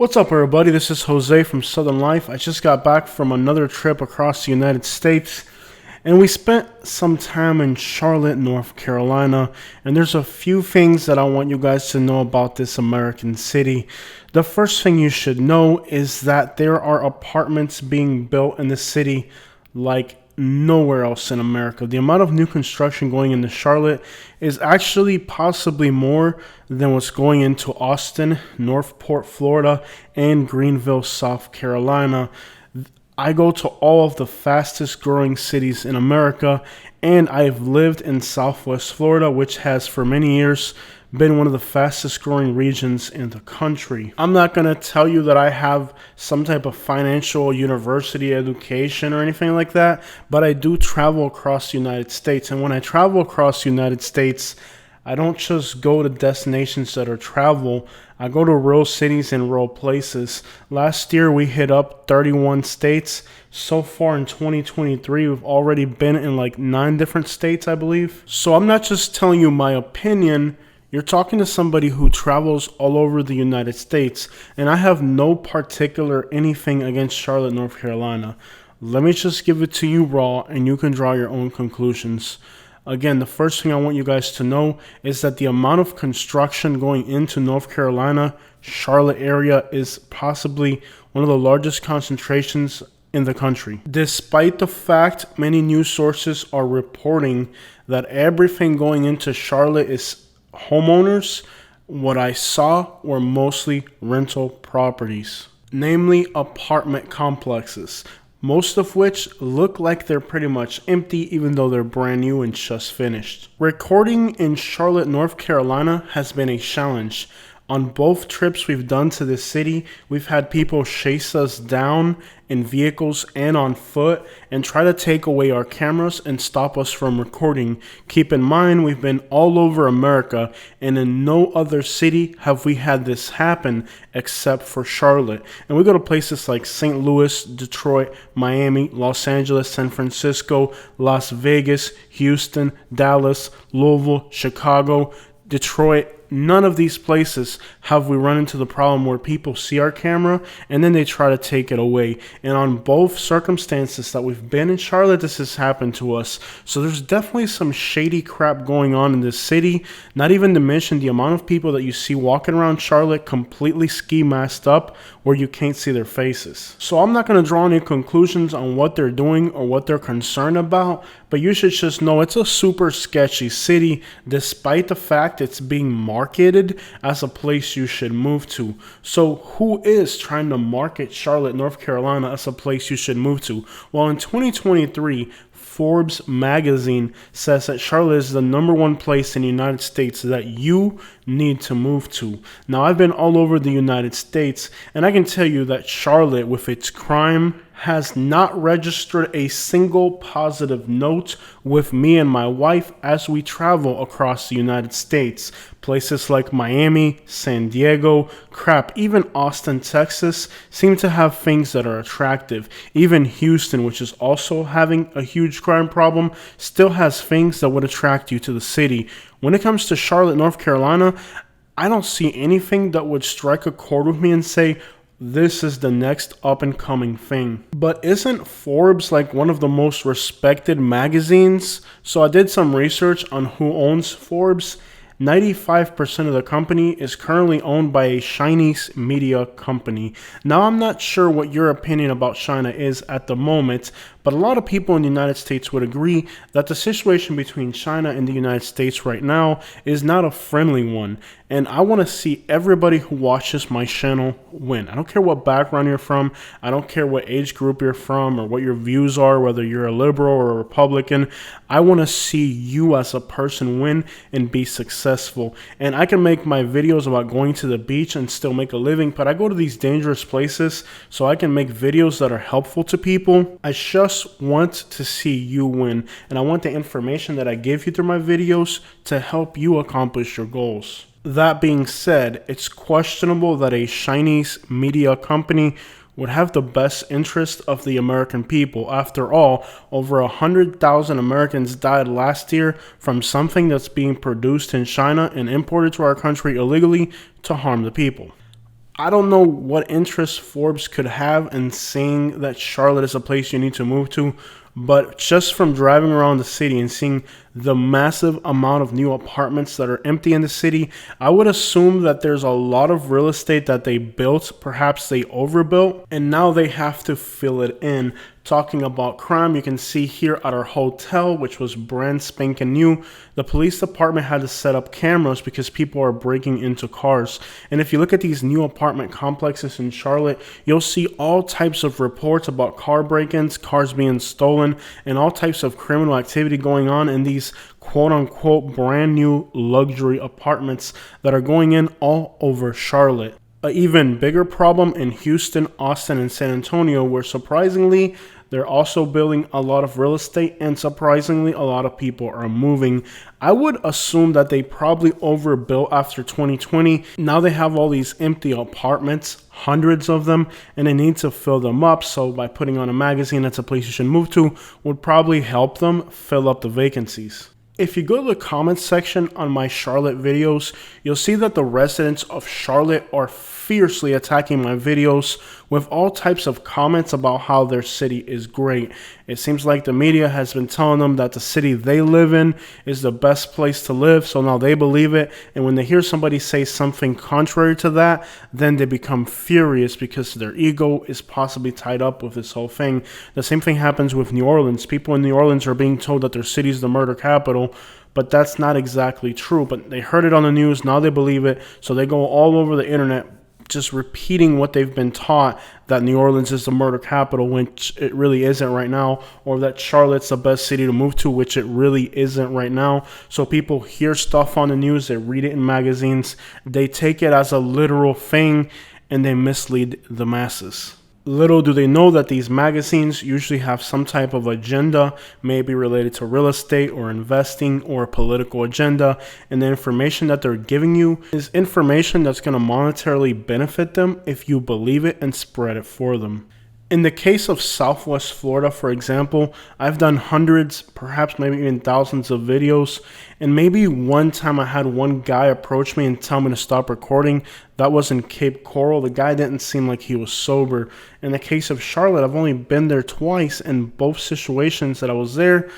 What's up, everybody? This is Jose from Southern Life. I just got back from another trip across the United States, and we spent some time in Charlotte, North Carolina, and there's a few things that I want you guys to know about this American city. The first thing you should know is that there are apartments being built in the city like nowhere else in America. The amount of new construction going into Charlotte is actually possibly more than what's going into Austin, Northport, Florida, and Greenville, South Carolina. I go to all of the fastest growing cities in America, and I've lived in Southwest Florida, which has for many years been one of the fastest growing regions in the country. I'm not going to tell you that I have some type of financial university education or anything like that, but I do travel across the United States. And when I travel across the United States, I don't just go to destinations that are travel. I go to real cities and real places. Last year, we hit up 31 states. So far in 2023, we've already been in like 9 different states, I believe. So I'm not just telling you my opinion. You're talking to somebody who travels all over the United States, and I have no particular anything against Charlotte, North Carolina. Let me just give it to you raw, and you can draw your own conclusions. Again, the first thing I want you guys to know is that the amount of construction going into North Carolina, Charlotte area is possibly one of the largest concentrations in the country. Despite the fact many news sources are reporting that everything going into Charlotte is homeowners, what I saw were mostly rental properties, namely apartment complexes, most of which look like they're pretty much empty even though they're brand new and just finished. Recording in Charlotte, North Carolina has been a challenge. On both trips we've done to this city, we've had people chase us down in vehicles and on foot and try to take away our cameras and stop us from recording. Keep in mind, we've been all over America, and in no other city have we had this happen except for Charlotte. And we go to places like St. Louis, Detroit, Miami, Los Angeles, San Francisco, Las Vegas, Houston, Dallas, Louisville, Chicago, Detroit. None of these places have we run into the problem where people see our camera and then they try to take it away. And on both circumstances that we've been in Charlotte, this has happened to us. So there's definitely some shady crap going on in this city. Not even to mention the amount of people that you see walking around Charlotte completely ski masked up where you can't see their faces. So I'm not going to draw any conclusions on what they're doing or what they're concerned about, but you should just know it's a super sketchy city despite the fact it's being marketed as a place you should move to. So who is trying to market Charlotte, North Carolina as a place you should move to? Well, in 2023, Forbes magazine says that Charlotte is the #1 place in the United States that you need to move to. Now, I've been all over the United States, and I can tell you that Charlotte, with its crime, has not registered a single positive note with me and my wife as we travel across the United States. Places like Miami, San Diego, even Austin, Texas, seem to have things that are attractive. Even Houston, which is also having a huge crime problem, still has things that would attract you to the city. When it comes to Charlotte, North Carolina, I don't see anything that would strike a chord with me and say, this is the next up-and-coming thing. But isn't Forbes like one of the most respected magazines? So I did some research on who owns Forbes. 95% of the company is currently owned by a Chinese media company. Now, I'm not sure what your opinion about China is at the moment, but a lot of people in the United States would agree that the situation between China and the United States right now is not a friendly one. And I want to see everybody who watches my channel win. I don't care what background you're from. I don't care what age group you're from or what your views are, whether you're a liberal or a Republican. I want to see you as a person win and be successful. And I can make my videos about going to the beach and still make a living, but I go to these dangerous places so I can make videos that are helpful to people. I just want to see you win, and I want the information that I give you through my videos to help you accomplish your goals. That being said, it's questionable that a Chinese media company would have the best interest of the American people. After all, over 100,000 Americans died last year from something that's being produced in China and imported to our country illegally to harm the people. I don't know what interest Forbes could have in saying that Charlotte is a place you need to move to, but just from driving around the city and seeing the massive amount of new apartments that are empty in the city, I would assume that there's a lot of real estate that they built, perhaps they overbuilt, and now they have to fill it in. Talking about crime, you can see here at our hotel, which was brand spanking new, the police department had to set up cameras because people are breaking into cars. And if you look at these new apartment complexes in Charlotte, you'll see all types of reports about car break-ins, cars being stolen, and all types of criminal activity going on in these quote-unquote brand new luxury apartments that are going in all over Charlotte. An even bigger problem in Houston, Austin, and San Antonio, where surprisingly, they're also building a lot of real estate and surprisingly, a lot of people are moving. I would assume that they probably overbuilt after 2020. Now they have all these empty apartments, hundreds of them, and they need to fill them up. So by putting on a magazine that's a place you should move to would probably help them fill up the vacancies. If you go to the comments section on my Charlotte videos, you'll see that the residents of Charlotte are fiercely attacking my videos with all types of comments about how their city is great. It seems like the media has been telling them that the city they live in is the best place to live, so now they believe it, and when they hear somebody say something contrary to that, then they become furious because their ego is possibly tied up with this whole thing. The same thing happens with New Orleans. People in New Orleans are being told that their city is the murder capital, but that's not exactly true. But they heard it on the news, now they believe it, so they go all over the internet just repeating what they've been taught, that New Orleans is the murder capital, which it really isn't right now, or that Charlotte's the best city to move to, which it really isn't right now. So people hear stuff on the news, they read it in magazines, they take it as a literal thing, and they mislead the masses. Little do they know that these magazines usually have some type of agenda, maybe related to real estate or investing or a political agenda, and the information that they're giving you is information that's going to monetarily benefit them if you believe it and spread it for them. In the case of Southwest Florida, for example, I've done hundreds, perhaps maybe even thousands of videos, and maybe one time I had one guy approach me and tell me to stop recording. That was in Cape Coral. The guy didn't seem like he was sober. In the case of Charlotte, I've only been there twice, and both situations that I was there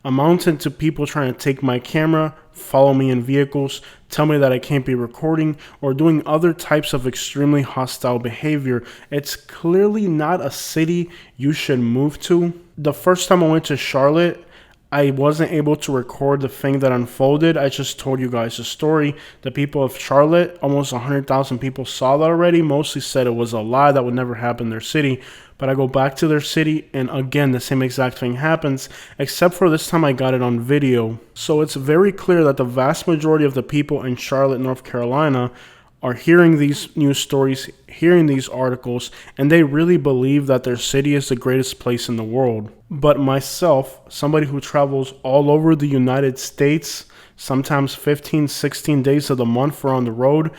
amounted to people trying to take my camera, follow me in vehicles, tell me that I can't be recording, or doing other types of extremely hostile behavior. It's clearly not a city you should move to. The first time I went to Charlotte, I wasn't able to record the thing that unfolded. I just told you guys the story. The people of Charlotte, almost 100,000 people saw that already, mostly said it was a lie, that would never happen in their city. But I go back to their city, and again, the same exact thing happens, except for this time I got it on video. So it's very clear that the vast majority of the people in Charlotte, North Carolina, are hearing these news stories, hearing these articles, and they really believe that their city is the greatest place in the world. But myself, somebody who travels all over the United States, sometimes 15, 16 days of the month for on the road,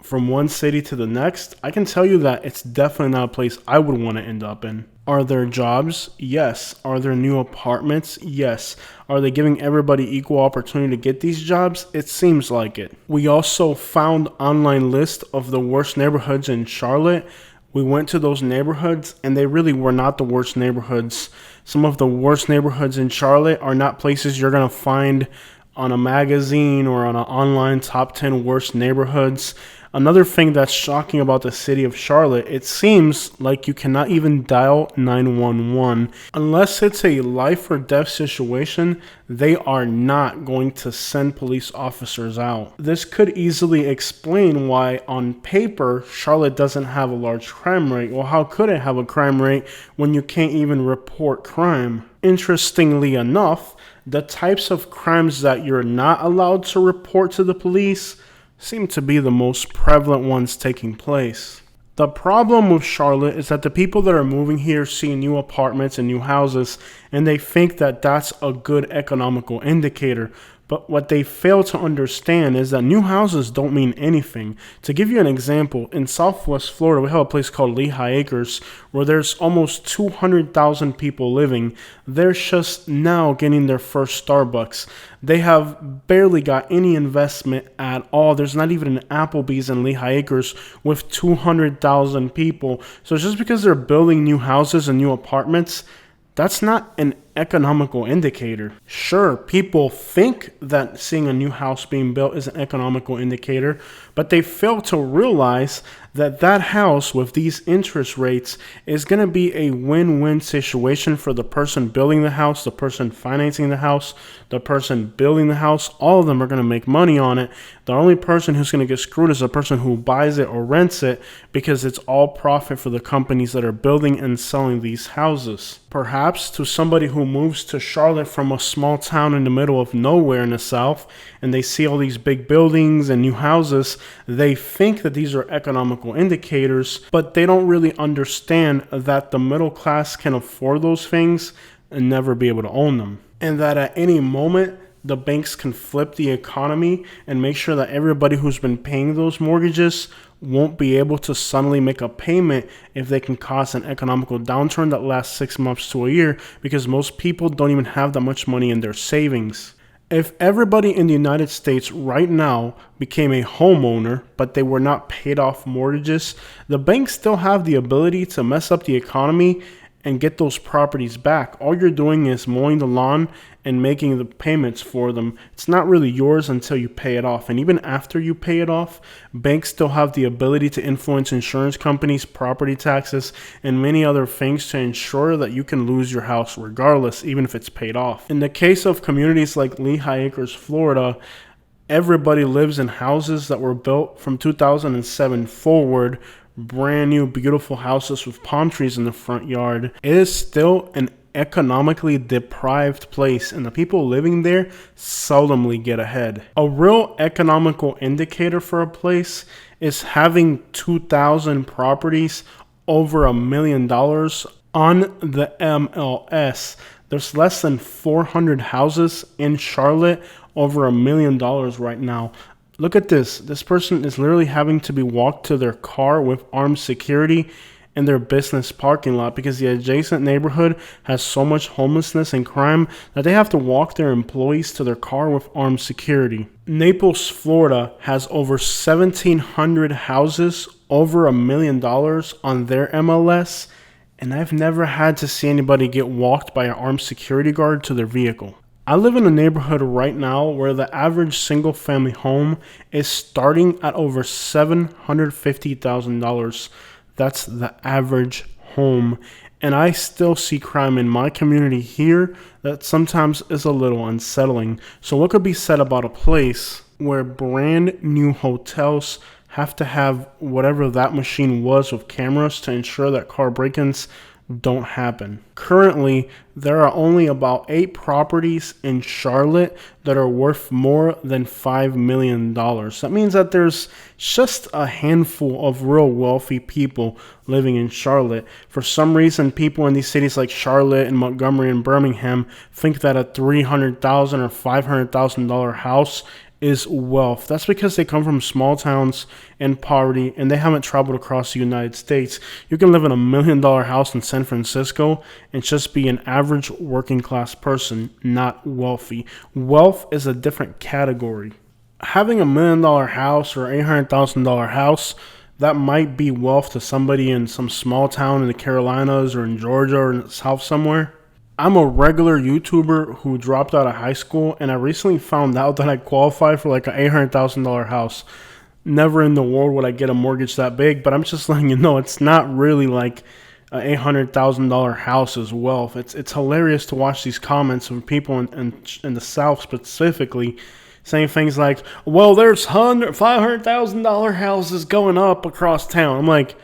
from one city to the next, I can tell you that it's definitely not a place I would want to end up in. Are there jobs? Yes. Are there new apartments? Yes. Are they giving everybody equal opportunity to get these jobs? It seems like it. We also found online list of the worst neighborhoods in Charlotte. We went to those neighborhoods, and they really were not the worst neighborhoods. Some of the worst neighborhoods in Charlotte are not places you're going to find on a magazine or on an online top 10 worst neighborhoods. Another thing that's shocking about the city of Charlotte, it seems like you cannot even dial 911. Unless it's a life or death situation, they are not going to send police officers out. This could easily explain why on paper Charlotte doesn't have a large crime rate. Well, how could it have a crime rate when you can't even report crime? Interestingly enough, the types of crimes that you're not allowed to report to the police seem to be the most prevalent ones taking place. The problem with Charlotte is that the people that are moving here see new apartments and new houses, and they think that that's a good economical indicator. But what they fail to understand is that new houses don't mean anything. To give you an example, in Southwest Florida, we have a place called Lehigh Acres where there's almost 200,000 people living. They're just now getting their first Starbucks. They have barely got any investment at all. There's not even an Applebee's in Lehigh Acres with 200,000 people. So just because they're building new houses and new apartments, that's not an economical indicator. Sure, people think that seeing a new house being built is an economical indicator, but they fail to realize that that house with these interest rates is going to be a win-win situation for the person building the house, the person financing the house, the person building the house. All of them are going to make money on it. The only person who's going to get screwed is the person who buys it or rents it, because it's all profit for the companies that are building and selling these houses. Perhaps to somebody who moves to Charlotte from a small town in the middle of nowhere in the South, and they see all these big buildings and new houses, they think that these are economical indicators, but they don't really understand that the middle class can afford those things and never be able to own them. And that at any moment, the banks can flip the economy and make sure that everybody who's been paying those mortgages won't be able to suddenly make a payment if they can cause an economical downturn that lasts 6 months to a year, because most people don't even have that much money in their savings. If everybody in the United States right now became a homeowner, but they were not paid off mortgages, the banks still have the ability to mess up the economy and get those properties back. All you're doing is mowing the lawn and making the payments for them. It's not really yours until you pay it off. And even after you pay it off, banks still have the ability to influence insurance companies, property taxes, and many other things to ensure that you can lose your house regardless, even if it's paid off. In the case of communities like Lehigh Acres, Florida, everybody lives in houses that were built from 2007 forward, brand new, beautiful houses with palm trees in the front yard. It is still an economically deprived place, and the people living there seldomly get ahead. A real economical indicator for a place is having 2,000 properties over $1 million on the MLS. There's less than 400 houses in Charlotte over $1 million right now. Look at this. This person is literally having to be walked to their car with armed security in their business parking lot because the adjacent neighborhood has so much homelessness and crime that they have to walk their employees to their car with armed security. Naples, Florida has over 1,700 houses over $1 million on their MLS, and I've never had to see anybody get walked by an armed security guard to their vehicle. I live in a neighborhood right now where the average single family home is starting at over $750,000. That's the average home. And I still see crime in my community here that sometimes is a little unsettling. So what could be said about a place where brand new hotels have to have whatever that machine was with cameras to ensure that car break-ins don't happen? Currently, there are only about 8 properties in Charlotte that are worth more than $5 million. That means that there's just a handful of real wealthy people living in Charlotte. For some reason, people in these cities like Charlotte and Montgomery and Birmingham think that a $300,000 or $500,000 house is wealth. That's because they come from small towns and poverty, and they haven't traveled across the United States. You can live in $1 million house in San Francisco and just be an average working class person, not wealthy. Wealth is a different category. Having $1 million house or $800,000 house, that might be wealth to somebody in some small town in the Carolinas or in Georgia or in the South somewhere. I'm a regular YouTuber who dropped out of high school, and I recently found out that I qualify for like an $800,000 house. Never in the world would I get a mortgage that big, but I'm just letting you know it's not really like an $800,000 house is wealth. It's hilarious to watch these comments from people in the South specifically saying things like, well, there's $500,000 houses going up across town. I'm like,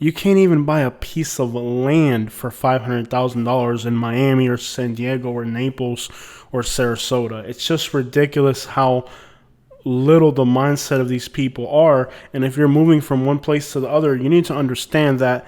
you can't even buy a piece of land for $500,000 in Miami or San Diego or Naples or Sarasota. It's just ridiculous how little the mindset of these people are. And if you're moving from one place to the other, you need to understand that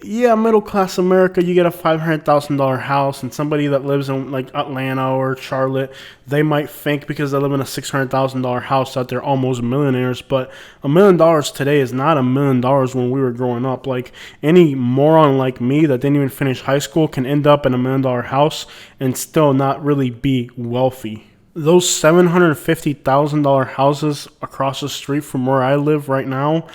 Yeah, middle class America, you get a $500,000 house, and somebody that lives in like Atlanta or Charlotte, they might think because they live in a $600,000 house that they're almost millionaires. But $1 million today is not $1 million when we were growing up. Like any moron like me that didn't even finish high school can end up in $1 million house and still not really be wealthy. Those $750,000 houses across the street from where I live right now,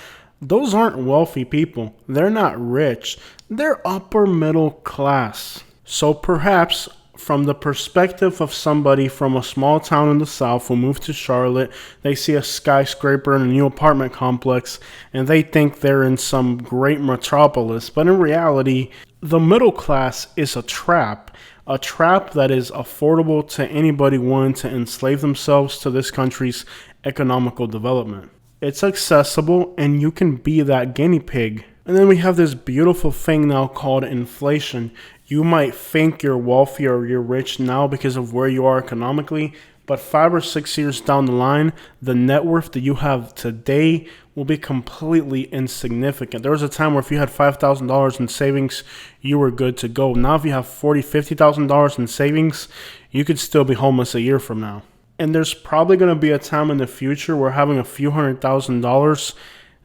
those aren't wealthy people. They're not rich. They're upper middle class. So perhaps from the perspective of somebody from a small town in the South who moved to Charlotte, they see a skyscraper and a new apartment complex and they think they're in some great metropolis. But in reality, the middle class is a trap. A trap that is affordable to anybody willing to enslave themselves to this country's economical development. It's accessible and you can be that guinea pig. And then we have this beautiful thing now called inflation. You might think you're wealthy or you're rich now because of where you are economically, but 5 or 6 years down the line, the net worth that you have today will be completely insignificant. There was a time where if you had $5,000 in savings, you were good to go. Now if you have $40,000, $50,000 in savings, you could still be homeless a year from now. And there's probably going to be a time in the future where having a few $100,000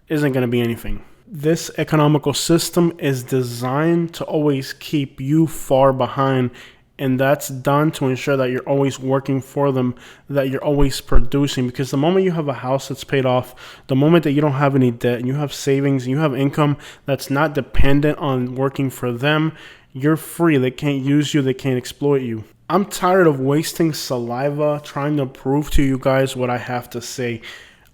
isn't going to be anything. This economical system is designed to always keep you far behind, and that's done to ensure that you're always working for them, that you're always producing. Because the moment you have a house that's paid off, the moment that you don't have any debt and you have savings and you have income that's not dependent on working for them, you're free. They can't use you. They can't exploit you. I'm tired of wasting saliva trying to prove to you guys what I have to say.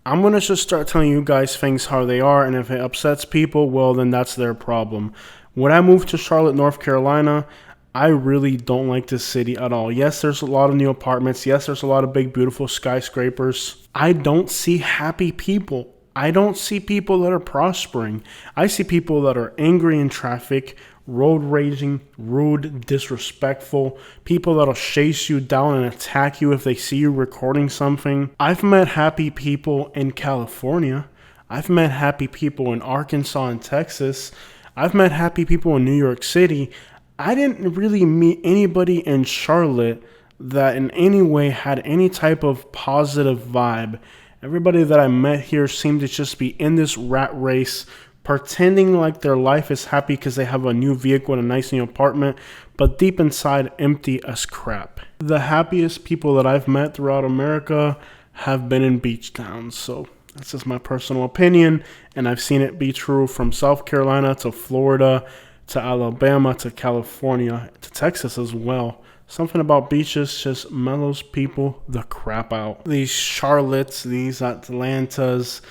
I'm going to just start telling you guys things how they are, and if it upsets people, well, then that's their problem. When I moved to Charlotte, North Carolina, I really don't like this city at all. Yes, there's a lot of new apartments. Yes, there's a lot of big, beautiful skyscrapers. I don't see happy people. I don't see people that are prospering. I see people that are angry in traffic, road raging, rude, disrespectful, people that'll chase you down and attack you if they see you recording something. I've met happy people in California. I've met happy people in Arkansas and Texas. I've met happy people in New York City. I didn't really meet anybody in Charlotte that in any way had any type of positive vibe. Everybody that I met here seemed to just be in this rat race, pretending like their life is happy because they have a new vehicle and a nice new apartment, but deep inside empty as crap. The happiest people that I've met throughout America have been in beach towns. So that's just my personal opinion, and I've seen it be true from South Carolina to Florida to Alabama to California to Texas as well. Something about beaches just mellows people the crap out. These Charlottes, these Atlantas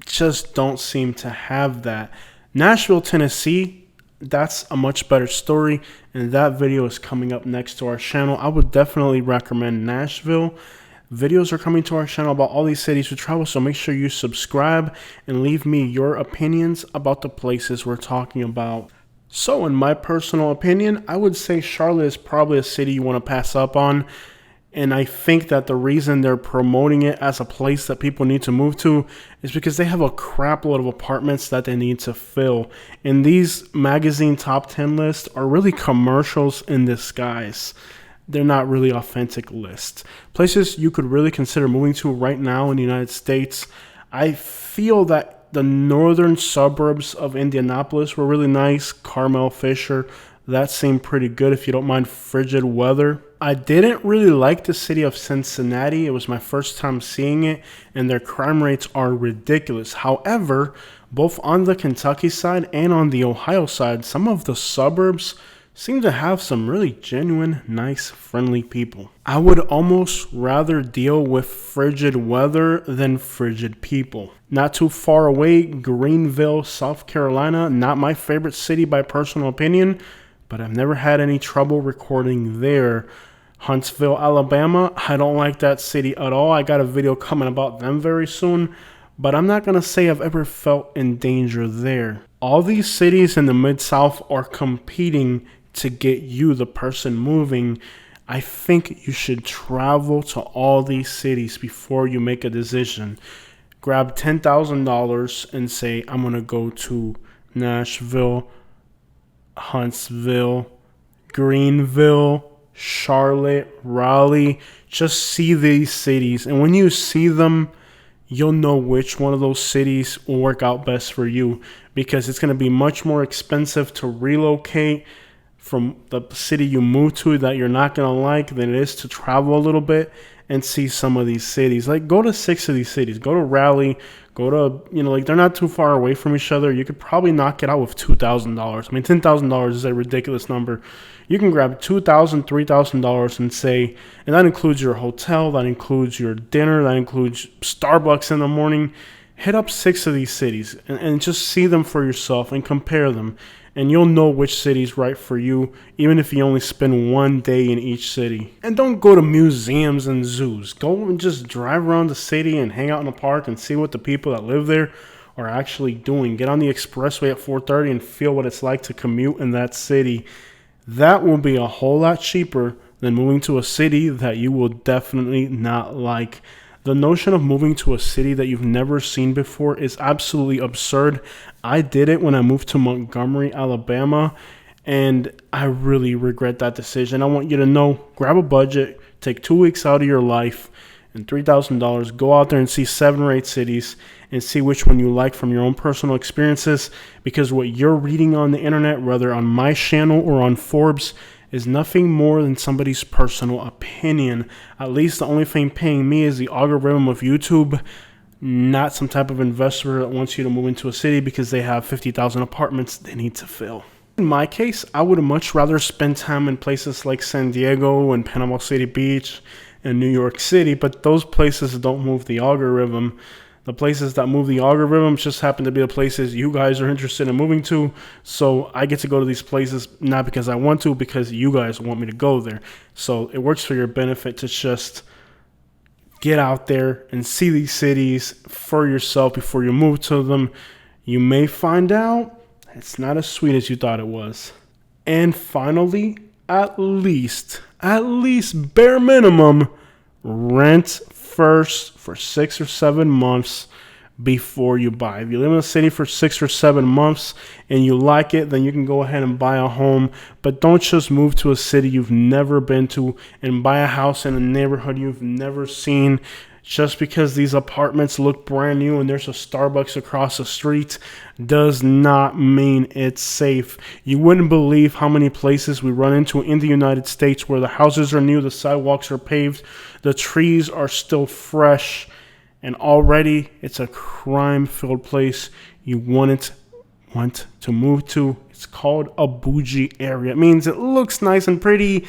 just don't seem to have that. Nashville, Tennessee, that's a much better story, and that video is coming up next to our channel. I would definitely recommend Nashville. Videos are coming to our channel about all these cities we travel, so make sure you subscribe and leave me your opinions about the places we're talking about. So in my personal opinion, I would say Charlotte is probably a city you want to pass up on. And I think that the reason they're promoting it as a place that people need to move to is because they have a crap load of apartments that they need to fill. And these magazine top 10 lists are really commercials in disguise. They're not really authentic lists. Places you could really consider moving to right now in the United States. I feel that the northern suburbs of Indianapolis were really nice. Carmel, Fisher, that seemed pretty good if you don't mind frigid weather. I didn't really like the city of Cincinnati. It was my first time seeing it, and their crime rates are ridiculous. However, both on the Kentucky side and on the Ohio side, some of the suburbs seem to have some really genuine, nice, friendly people. I would almost rather deal with frigid weather than frigid people. Not too far away, Greenville, South Carolina, not my favorite city by personal opinion, but I've never had any trouble recording there. Huntsville, Alabama, I don't like that city at all. I got a video coming about them very soon, but I'm not going to say I've ever felt in danger there. All these cities in the Mid-South are competing to get you, the person moving. I think you should travel to all these cities before you make a decision. Grab $10,000 and say, I'm going to go to Nashville, Huntsville, Greenville, Charlotte, Raleigh. Just see these cities. And when you see them, you'll know which one of those cities will work out best for you, because it's going to be much more expensive to relocate from the city you move to that you're not going to like than it is to travel a little bit and see some of these cities. Like, go to 6 of these cities. Go to Raleigh. Go to, like, they're not too far away from each other. You could probably knock it out with $2,000. I mean, $10,000 is a ridiculous number. You can grab $2,000, $3,000 and say, and that includes your hotel, that includes your dinner, that includes Starbucks in the morning. Hit up 6 of these cities and just see them for yourself and compare them. And you'll know which city's right for you, even if you only spend one day in each city. And don't go to museums and zoos. Go and just drive around the city and hang out in the park and see what the people that live there are actually doing. Get on the expressway at 4:30 and feel what it's like to commute in that city. That will be a whole lot cheaper than moving to a city that you will definitely not like. The notion of moving to a city that you've never seen before is absolutely absurd. I did it when I moved to Montgomery, Alabama, and I really regret that decision. I want you to know, grab a budget, take 2 weeks out of your life, and $3,000, go out there and see 7 or 8 cities and see which one you like from your own personal experiences, because what you're reading on the internet, whether on my channel or on Forbes, is nothing more than somebody's personal opinion. At least the only thing paying me is the algorithm of YouTube, not some type of investor that wants you to move into a city because they have 50,000 apartments they need to fill. In my case, I would much rather spend time in places like San Diego and Panama City Beach and New York City, but those places don't move the algorithm. The places that move the algorithms just happen to be the places you guys are interested in moving to. So I get to go to these places not because I want to, because you guys want me to go there. So it works for your benefit to just get out there and see these cities for yourself before you move to them. You may find out it's not as sweet as you thought it was. And finally, at least bare minimum, rent first for 6 or 7 months before you buy. If you live in a city for 6 or 7 months and you like it, then you can go ahead and buy a home. But don't just move to a city you've never been to and buy a house in a neighborhood you've never seen. Just because these apartments look brand new and there's a Starbucks across the street does not mean it's safe. You wouldn't believe how many places we run into in the United States where the houses are new, the sidewalks are paved, the trees are still fresh, and already it's a crime-filled place you wouldn't want to move to. It's called a bougie area. It means it looks nice and pretty,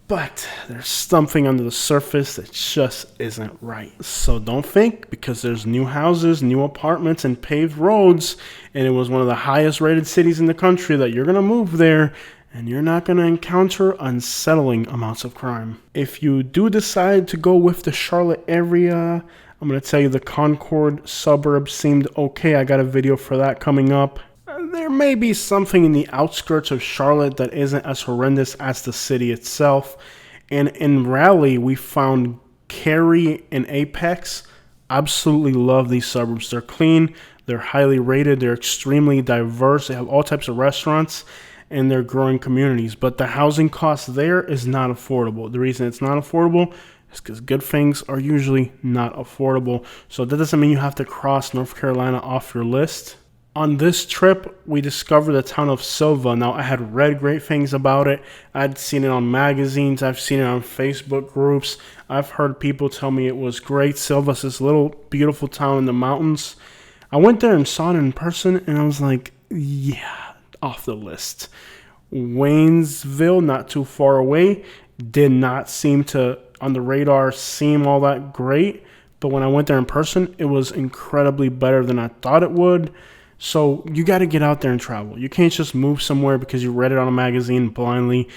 but there's something under the surface that just isn't right. So don't think because there's new houses, new apartments, and paved roads, and it was one of the highest rated cities in the country, that you're going to move there and you're not going to encounter unsettling amounts of crime. If you do decide to go with the Charlotte area, I'm going to tell you the Concord suburb seemed okay. I got a video for that coming up. There may be something in the outskirts of Charlotte that isn't as horrendous as the city itself. And in Raleigh, we found Cary and Apex. Absolutely love these suburbs. They're clean, they're highly rated, they're extremely diverse. They have all types of restaurants and they're growing communities. But the housing cost there is not affordable. The reason it's not affordable is because good things are usually not affordable. So that doesn't mean you have to cross North Carolina off your list. On this trip, we discovered the town of Silva. Now, I had read great things about it. I'd seen it on magazines. I've seen it on Facebook groups. I've heard people tell me it was great. Silva's this little beautiful town in the mountains. I went there and saw it in person, and I was like, yeah, off the list. Waynesville, not too far away, did not seem to, on the radar, seem all that great. But when I went there in person, it was incredibly better than I thought it would. So you got to get out there and travel. You can't just move somewhere because you read it on a magazine blindly.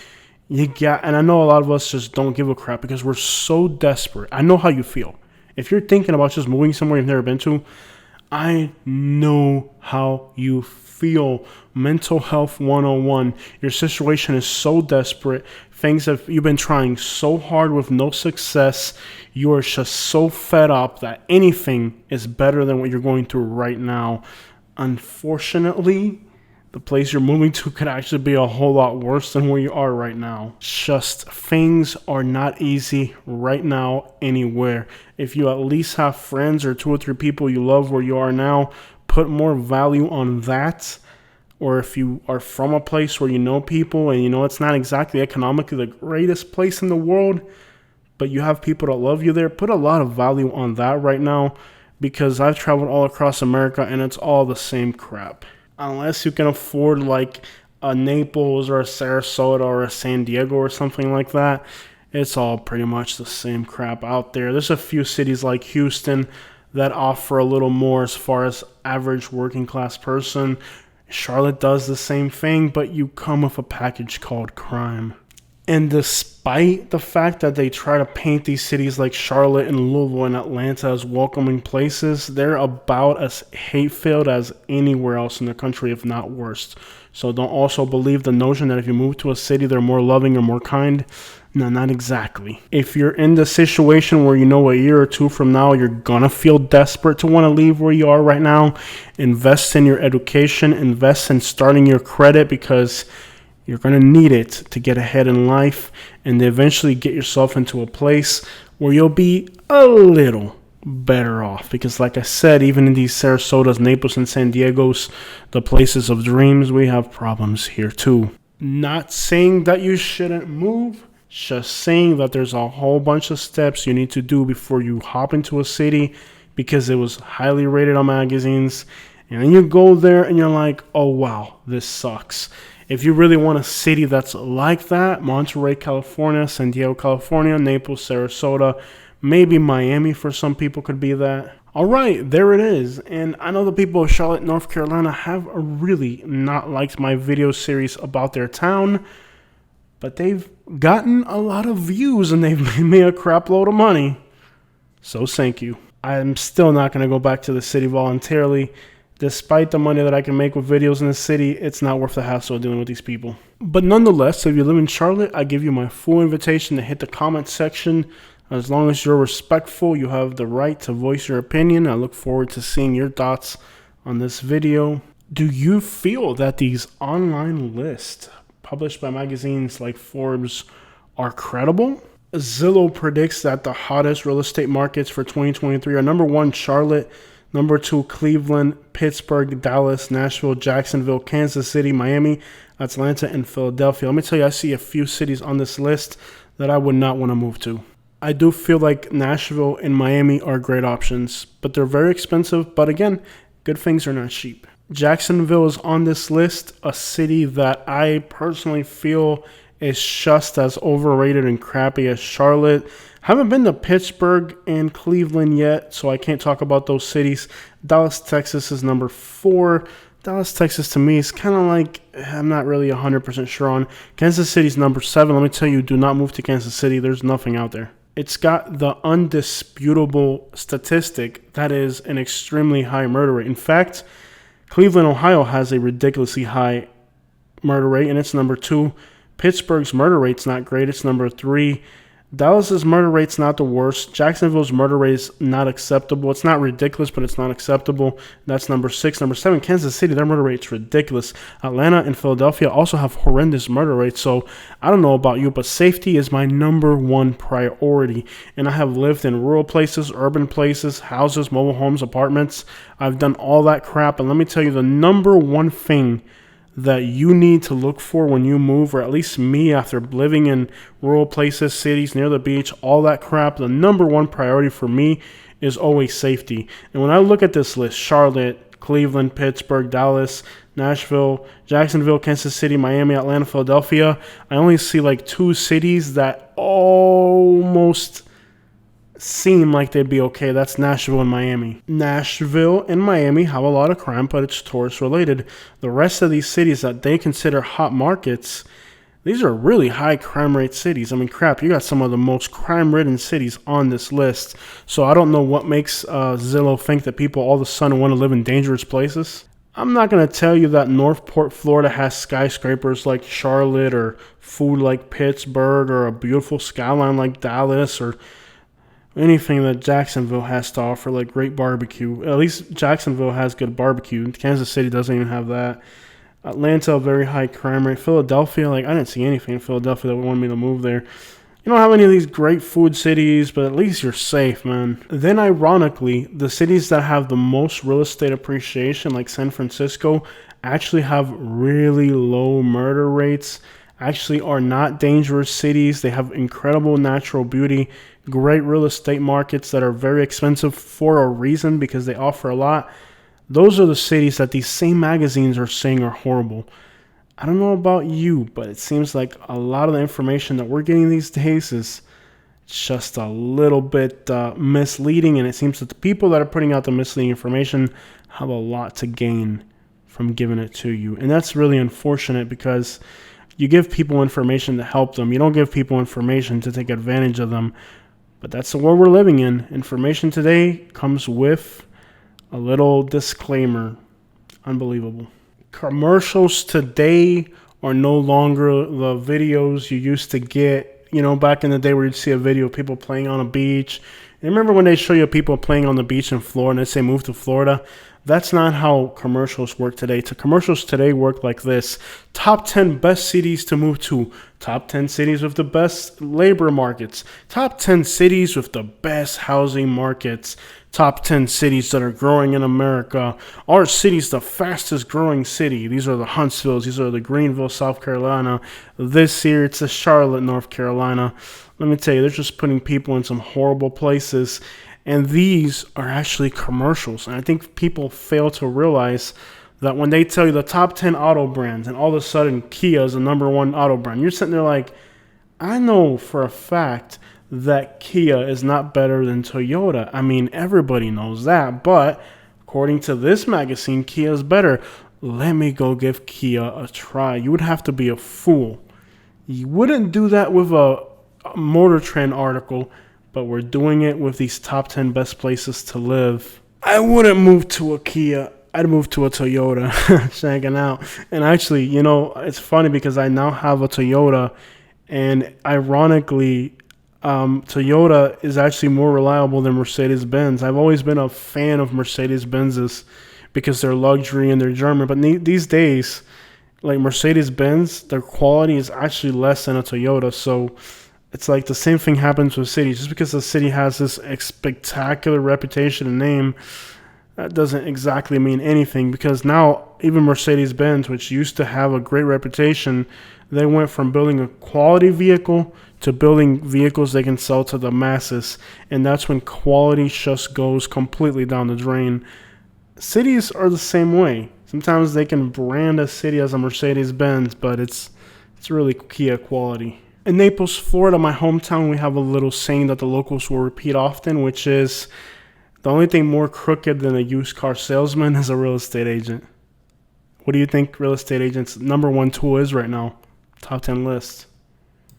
And I know a lot of us just don't give a crap because we're so desperate. I know how you feel. If you're thinking about just moving somewhere you've never been to, I know how you feel. Mental health 101. Your situation is so desperate. Things that you've been trying so hard with no success. You are just so fed up that anything is better than what you're going through right now. Unfortunately, the place you're moving to could actually be a whole lot worse than where you are right now. Just things are not easy right now anywhere. If you at least have friends or 2 or 3 people you love where you are now, put more value on that. Or if you are from a place where you know people and you know it's not exactly economically the greatest place in the world, but you have people that love you there, put a lot of value on that right now, because I've traveled all across America and it's all the same crap. Unless you can afford like a Naples or a Sarasota or a San Diego or something like that, it's all pretty much the same crap out there. There's a few cities like Houston that offer a little more as far as average working class person. Charlotte does the same thing, but you come with a package called crime. And despite the fact that they try to paint these cities like Charlotte and Louisville and Atlanta as welcoming places, they're about as hate-filled as anywhere else in the country, if not worse. So don't also believe the notion that if you move to a city, they're more loving or more kind. No, not exactly. If you're in the situation where you know a year or 2 from now, you're gonna feel desperate to want to leave where you are right now, invest in your education, invest in starting your credit, because you're going to need it to get ahead in life and eventually get yourself into a place where you'll be a little better off. Because like I said, even in these Sarasotas, Naples, and San Diegos, the places of dreams, we have problems here too. Not saying that you shouldn't move, just saying that there's a whole bunch of steps you need to do before you hop into a city because it was highly rated on magazines. And then you go there and you're like, oh wow, this sucks. If you really want a city that's like that, Monterey, California, San Diego, California, Naples, Sarasota, maybe Miami for some people could be that. All right, there it is. And I know the people of Charlotte, North Carolina have really not liked my video series about their town, but they've gotten a lot of views and they've made me a crap load of money. So thank you. I'm still not going to go back to the city voluntarily. Despite the money that I can make with videos in the city, it's not worth the hassle of dealing with these people. But nonetheless, if you live in Charlotte, I give you my full invitation to hit the comment section. As long as you're respectful, you have the right to voice your opinion. I look forward to seeing your thoughts on this video. Do you feel that these online lists published by magazines like Forbes are credible? Zillow predicts that the hottest real estate markets for 2023 are number 1, Charlotte, number 2, Cleveland, Pittsburgh, Dallas, Nashville, Jacksonville, Kansas City, Miami, Atlanta, and Philadelphia. Let me tell you, I see a few cities on this list that I would not want to move to. I do feel like Nashville and Miami are great options, but they're very expensive. But again, good things are not cheap. Jacksonville is on this list, a city that I personally feel is just as overrated and crappy as Charlotte. Haven't been to Pittsburgh and Cleveland yet, so I can't talk about those cities. Dallas, Texas is number 4. Dallas, Texas to me is kind of like, I'm not really 100% sure on. Kansas City's number 7. Let me tell you, do not move to Kansas City. There's nothing out there. It's got the undisputable statistic that is an extremely high murder rate. In fact, Cleveland, Ohio has a ridiculously high murder rate, and it's number 2. Pittsburgh's murder rate's not great. It's number 3. Dallas's murder rate's not the worst. Jacksonville's murder rate is not acceptable. It's not ridiculous, but it's not acceptable. That's number 6. Number 7, Kansas City, their murder rate's ridiculous. Atlanta and Philadelphia also have horrendous murder rates. So I don't know about you, but safety is my number 1 priority. And I have lived in rural places, urban places, houses, mobile homes, apartments. I've done all that crap. And let me tell you, the number 1 thing that you need to look for when you move, or at least me after living in rural places, cities, near the beach, all that crap, the number 1 priority for me is always safety. And when I look at this list, Charlotte, Cleveland, Pittsburgh, Dallas, Nashville, Jacksonville, Kansas City, Miami, Atlanta, Philadelphia, I only see like 2 cities that almost seem like they'd be okay. That's Nashville and Miami. Nashville and Miami have a lot of crime, but it's tourist related. The rest of these cities that they consider hot markets, these are really high crime rate cities. I mean, crap, you got some of the most crime-ridden cities on this list. So I don't know what makes Zillow think that people all of a sudden want to live in dangerous places. I'm not going to tell you that Northport, Florida has skyscrapers like Charlotte, or food like Pittsburgh, or a beautiful skyline like Dallas, or anything that Jacksonville has to offer, like great barbecue. At least Jacksonville has good barbecue. Kansas City doesn't even have that. Atlanta, a very high crime rate. Philadelphia, like I didn't see anything in Philadelphia that would want me to move there. You don't have any of these great food cities, but at least you're safe, man. Then, ironically, the cities that have the most real estate appreciation, like San Francisco, actually have really low murder rates, actually are not dangerous cities. They have incredible natural beauty, great real estate markets that are very expensive for a reason because they offer a lot. Those are the cities that these same magazines are saying are horrible. I don't know about you, but it seems like a lot of the information that we're getting these days is just a little bit misleading, and it seems that the people that are putting out the misleading information have a lot to gain from giving it to you. And that's really unfortunate because you give people information to help them. You don't give people information to take advantage of them. But that's the world we're living in. Information today comes with a little disclaimer. Unbelievable. Commercials today are no longer the videos you used to get, back in the day where you'd see a video of people playing on a beach. And remember when they show you people playing on the beach in Florida and they say move to Florida? That's not how commercials work today. Commercials today work like this. Top 10 best cities to move to. Top 10 cities with the best labor markets. Top 10 cities with the best housing markets. Top 10 cities that are growing in America. Our city's the fastest growing city. These are the Huntsvilles. These are the Greenville, South Carolina. This year, it's the Charlotte, North Carolina. Let me tell you, they're just putting people in some horrible places. And these are actually commercials. And I think people fail to realize that when they tell you the top 10 auto brands and all of a sudden Kia is the number one auto brand, you're sitting there like, I know for a fact that Kia is not better than Toyota. I mean, everybody knows that. But according to this magazine, Kia is better. Let me go give Kia a try. You would have to be a fool. You wouldn't do that with a Motor Trend article, but we're doing it with these top 10 best places to live. I wouldn't move to a Kia. I'd move to a Toyota, shagging out. And actually, it's funny because I now have a Toyota, and ironically, Toyota is actually more reliable than Mercedes-Benz. I've always been a fan of Mercedes-Benzes because they're luxury and they're German. But these days, like Mercedes-Benz, their quality is actually less than a Toyota. So it's like the same thing happens with cities. Just because a city has this spectacular reputation and name, that doesn't exactly mean anything. Because now, even Mercedes-Benz, which used to have a great reputation, they went from building a quality vehicle to building vehicles they can sell to the masses. And that's when quality just goes completely down the drain. Cities are the same way. Sometimes they can brand a city as a Mercedes-Benz, but it's really Kia quality. In Naples, Florida, my hometown, we have a little saying that the locals will repeat often, which is, the only thing more crooked than a used car salesman is a real estate agent. What do you think real estate agents' number one tool is right now? Top 10 list.